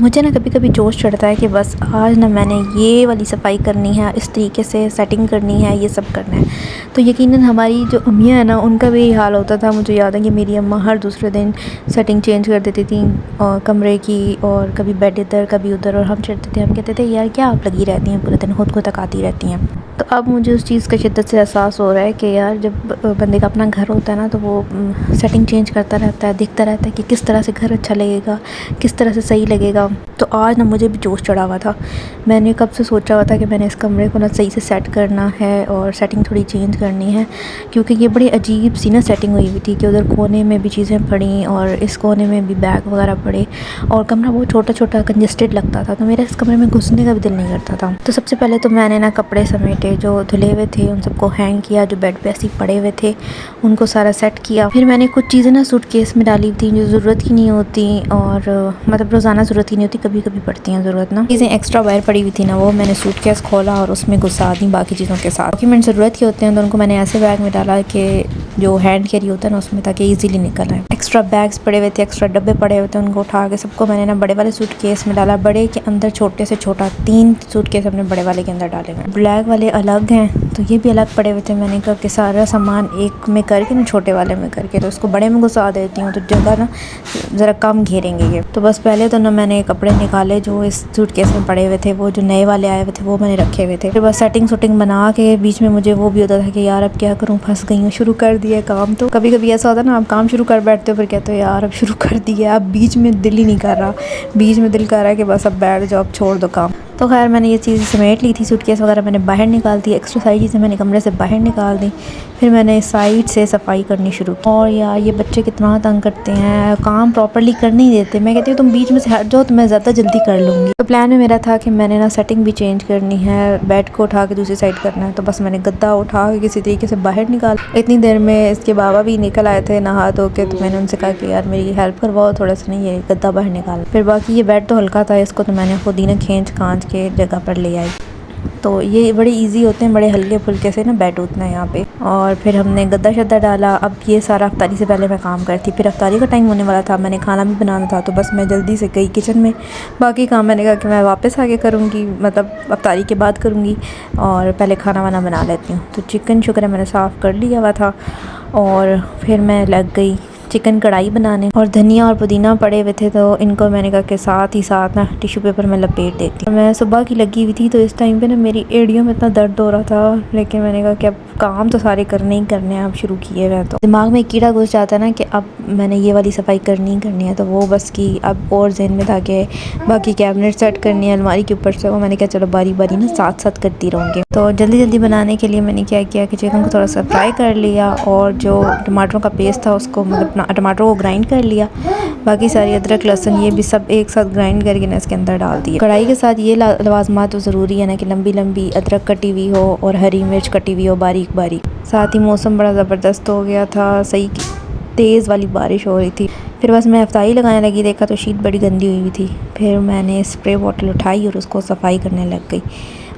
मुझे ना कभी कभी जोश चढ़ता है कि बस आज ना मैंने ये वाली सफाई करनी है, इस तरीके से सेटिंग करनी है, ये सब करना है। तो यकीनन हमारी जो अम्मियाँ हैं ना, उनका भी यही हाल होता था। मुझे याद है कि मेरी अम्मा हर दूसरे दिन सेटिंग चेंज कर देती थी और कमरे की, और कभी बेड इधर कभी उधर, और हम चिढ़ते थे, हम कहते थे यार क्या आप लगी रहती हैं पूरे दिन, खुद को तकाती रहती हैं। तो अब मुझे उस चीज़ का शिद्दत से एहसास हो रहा है कि यार जब बंदे का अपना घर होता है ना, तो वो सेटिंग चेंज करता रहता है, देखता रहता है कि किस तरह से घर अच्छा लगेगा, किस तरह से सही लगेगा। तो आज ना मुझे भी जोश चढ़ा हुआ था। मैंने कब से सोचा हुआ था कि मैंने इस कमरे को ना सही से सेट करना है और सेटिंग थोड़ी चेंज करनी है, क्योंकि ये बड़ी अजीब सी ना सेटिंग हुई हुई थी कि उधर कोने में भी चीज़ें पड़ी और इस कोने में भी बैग वगैरह पड़े, और कमरा बहुत छोटा छोटा कंजस्टेड लगता था। तो मेरा इस कमरे में घुसने का भी दिल नहीं करता था। तो सबसे पहले तो मैंने ना कपड़े समेटे जो धुले हुए थे, उन सबको हैंग किया, जो बेड पे ऐसे पड़े हुए थे उनको सारा सेट किया। फिर मैंने कुछ चीज़ें ना सूटकेस में डाली थी जो ज़रूरत की नहीं होती, और मतलब रोज़ाना ज़रूरत की नहीं होती, कभी कभी पड़ती हैं ज़रूरत ना। चीज़ें एक्स्ट्रा बाहर पड़ी हुई थी ना, वो मैंने सूटकेस खोला और उसमें घुसा दी बाकी चीज़ों के साथ। डॉक्यूमेंट ज़रूरत के होते हैं तो उनको मैंने ऐसे बैग में डाला कि जो हैंड कैरी होता है ना उसमें, ताकि ईजिली निकल आए। एक्स्ट्रा बैग्स पड़े हुए थे, एक्स्ट्रा डब्बे पड़े हुए थे, उनको उठा के सबको मैंने ना बड़े वाले सूटकेस में डाला। बड़े के अंदर छोटे से छोटा 3 सूटकेस अपने बड़े वाले के अंदर डाले हुए। ब्लैक वाले अलग हैं तो ये भी अलग पड़े हुए थे। मैंने कहा कि सारा सामान एक में करके ना, छोटे वाले में करके, तो उसको बड़े में घुसा देती हूँ तो जगह ना ज़रा कम घेरेंगे ये। तो बस पहले तो ना मैंने कपड़े निकाले जो इस सूटकेस में पड़े हुए थे, वो जो नए वाले आए हुए थे वो मैंने रखे हुए थे। फिर बस सेटिंग बना के बीच में मुझे वो भी होता था कि यार अब क्या करूँ, फंस गई हूँ, शुरू कर दिया काम। तो कभी कभी ऐसा होता है ना, आप काम शुरू कर बैठते हो, फिर कहते हो यार अब शुरू कर दिया, अब बीच में दिल ही नहीं कर रहा, बीच में दिल कर रहा है कि बस अब बैठ जाओ, अब छोड़ दो काम। तो खैर मैंने ये चीज़ समेट ली थी, सूटकेस वगैरह मैंने बाहर निकाल दी, एक्स्ट्रा सारी चीज़ें मैंने कमरे से बाहर निकाल दी। फिर मैंने साइड से सफाई करनी शुरू की। और यार ये बच्चे कितना तंग करते हैं, काम प्रॉपर्ली कर नहीं देते। मैं कहती हूँ तुम बीच में से हट जाओ तो मैं ज़्यादा जल्दी कर लूँगी। तो प्लान में मेरा था कि मैंने ना सेटिंग भी चेंज करनी है, बेड को उठा के दूसरी साइड करना है। तो बस मैंने गद्दा उठा के किसी तरीके से बाहर निकाल। इतनी देर में इसके बाबा भी निकल आए थे नहा धो के, तो मैंने उनसे कहा कि यार मेरी हेल्प करवाओ थोड़ा सा, नहीं ये गद्दा बाहर निकाल। फिर बाकी ये बेड तो हल्का था, इसको तो मैंने खुद ही ना खींच खांच के जगह पर ले आई। तो ये बड़े इजी होते हैं, बड़े हल्के फुल्के से ना बेड उठना है यहाँ पे। और फिर हमने गद्दा शद्दा डाला। अब ये सारा अफ्तारी से पहले मैं काम करती, फिर अफ्तारी का टाइम होने वाला था, मैंने खाना भी बनाना था, तो बस मैं जल्दी से गई किचन में। बाकी काम मैंने कहा कि मैं वापस आके करूँगी, मतलब अफ्तारी के बाद करूँगी, और पहले खाना वाना बना लेती हूँ। तो चिकन शुक्र है मैंने साफ़ कर लिया हुआ था, और फिर मैं लग गई चिकन कढ़ाई बनाने। और धनिया और पुदीना पड़े हुए थे, तो इनको मैंने कहा कि साथ ही साथ ना टिश्यू पेपर में लपेट देती हूँ। मैं सुबह की लगी हुई थी, तो इस टाइम पे ना मेरी एड़ियों में इतना दर्द हो रहा था, लेकिन मैंने कहा कि अब काम तो सारे करने ही करने हैं, अब शुरू किए हुए हैं। तो दिमाग में एक कीड़ा घुस जाता है ना कि अब मैंने ये वाली सफाई करनी ही करनी है, तो वो बस की अब और जहन में था कि बाकी कैबिनेट सेट करनी है अलमारी के ऊपर से, वो मैंने कहा चलो बारी बारी ना साथ साथ करती रहूँगी। तो जल्दी जल्दी बनाने के लिए मैंने क्या किया कि चिकन को थोड़ा सा फ्राई कर लिया, और जो टमाटरों का पेस्ट था उसको, मतलब टमाटरों को ग्राइंड कर लिया। बाकी सारी अदरक लहसुन ये भी सब एक साथ ग्राइंड करके ना इसके अंदर डाल दिया। कढ़ाई के साथ ये लवाजमात तो ज़रूरी है ना कि लंबी लंबी अदरक कटी हुई हो और हरी मिर्च कटी हुई हो बारीक बारीक। साथ ही मौसम बड़ा ज़बरदस्त हो गया था, सही तेज़ वाली बारिश हो रही थी। फिर बस मैं अफ्तारी लगाने लगी, देखा तो शीट बड़ी गंदी हुई थी। फिर मैंने स्प्रे बॉटल उठाई और उसको सफाई करने लग गई।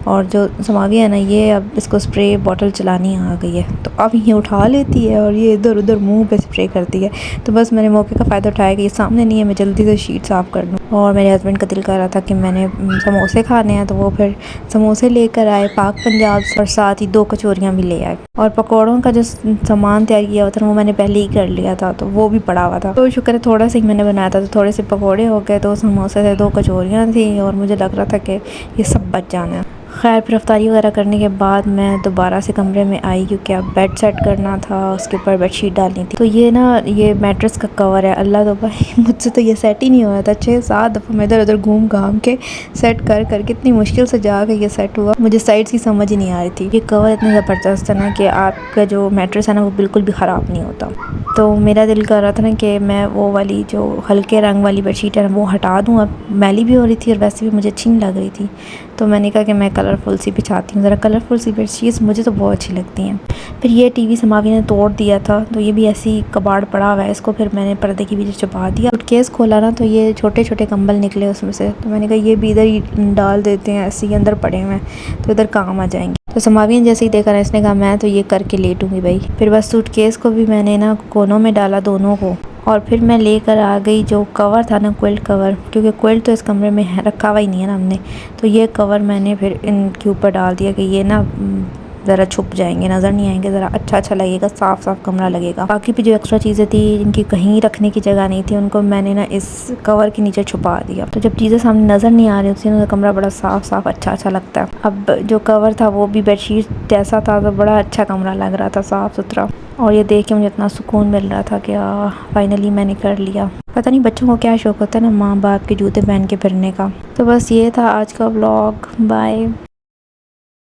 और जो समावी है ना, ये अब इसको स्प्रे बॉटल चलानी आ गई है, तो अब ये उठा लेती है और ये इधर उधर मुंह पे स्प्रे करती है। तो बस मैंने मौके का फ़ायदा उठाया कि ये सामने नहीं है, मैं जल्दी से शीट साफ़ कर दूँ। और मेरे हस्बैंड का दिल कर रहा था कि मैंने समोसे खाने हैं, तो वो फिर समोसे लेकर आए पाक पंजाब से, और साथ ही 2 कचौरियाँ भी ले आए। और पकौड़ों का जो सामान तैयार किया हुआ था वो मैंने पहले ही कर लिया था, तो वो भी पड़ा हुआ था। तो शुक्र है थोड़ा सा ही मैंने बनाया था, तो थोड़े से पकौड़े हो गए, 2 समोसे थे, 2 कचौरियाँ थी, और मुझे लग रहा था कि ये सब बच जाना है। खैर फिर अफ्तारी वगैरह करने के बाद मैं दोबारा से कमरे में आई, क्योंकि अब बेड सेट करना था, उसके ऊपर बेडशीट डालनी थी। तो ये ना ये मैट्रेस का कवर है, अल्लाह तो भाई मुझसे तो ये सेट ही नहीं हुआ था। 6-7 दफ़ा मैं इधर उधर घूम घाम के सेट कर कितनी मुश्किल से जाकर ये सेट हुआ। मुझे साइड की समझ ही नहीं आ रही थी। ये कवर इतना ज़बरदस्त है ना कि आपका जो मैट्रेस है ना वो बिल्कुल भी ख़राब नहीं होता। तो मेरा दिल कर रहा था ना कि मैं वो वाली जो हल्के रंग वाली बेडशीट है वो हटा दूँ। अब मैली भी हो रही थी और वैसे भी मुझे अच्छी नहीं लग रही थी, तो मैंने कहा कि मैं कलरफुल सी बिछाती हूँ। ज़रा कलरफुल सी बेडशीट्स मुझे तो बहुत अच्छी लगती हैं। फिर ये टीवी समावी ने तोड़ दिया था, तो ये भी ऐसी कबाड़ पड़ा हुआ है, इसको फिर मैंने पर्दे के पीछे छुपा दिया। सूटकेस खोला ना, तो ये छोटे छोटे कंबल निकले उसमें से, तो मैंने कहा ये भी इधर ही डाल देते हैं, ऐसे ही अंदर पड़े हुए हैं तो इधर काम आ जाएंगे। तो समावी ने जैसे ही देखा ना, इसने कहा मैं तो ये करके लेटूंगी भाई। फिर बस सूटकेस को भी मैंने ना कोनों में डाला दोनों को, और फिर मैं लेकर आ गई जो कवर था ना, क्विल्ट कवर, क्योंकि क्विल्ट तो इस कमरे में रखा हुआ ही नहीं है ना हमने। तो ये कवर मैंने फिर इनके ऊपर डाल दिया कि ये ना ज़रा छुप जाएंगे, नज़र नहीं आएंगे, ज़रा अच्छा लगेगा, साफ़ साफ़ कमरा लगेगा। बाकी भी जो एक्स्ट्रा चीज़ें थी जिनकी कहीं रखने की जगह नहीं थी, उनको मैंने ना इस कवर के नीचे छुपा दिया। तो जब चीज़ें सामने नज़र नहीं आ रही होती ना, तो कमरा बड़ा साफ़ साफ़ अच्छा लगता है। अब जो कवर था वो भी बेडशीट जैसा था, तो बड़ा अच्छा कमरा लग रहा था, साफ़ सुथरा। और ये देख के मुझे इतना सुकून मिल रहा था कि फाइनली मैंने कर लिया। पता नहीं बच्चों को क्या शौक़ होता है ना माँ बाप के जूते पहन के फिरने का। तो बस ये था आज का व्लॉग। बाय।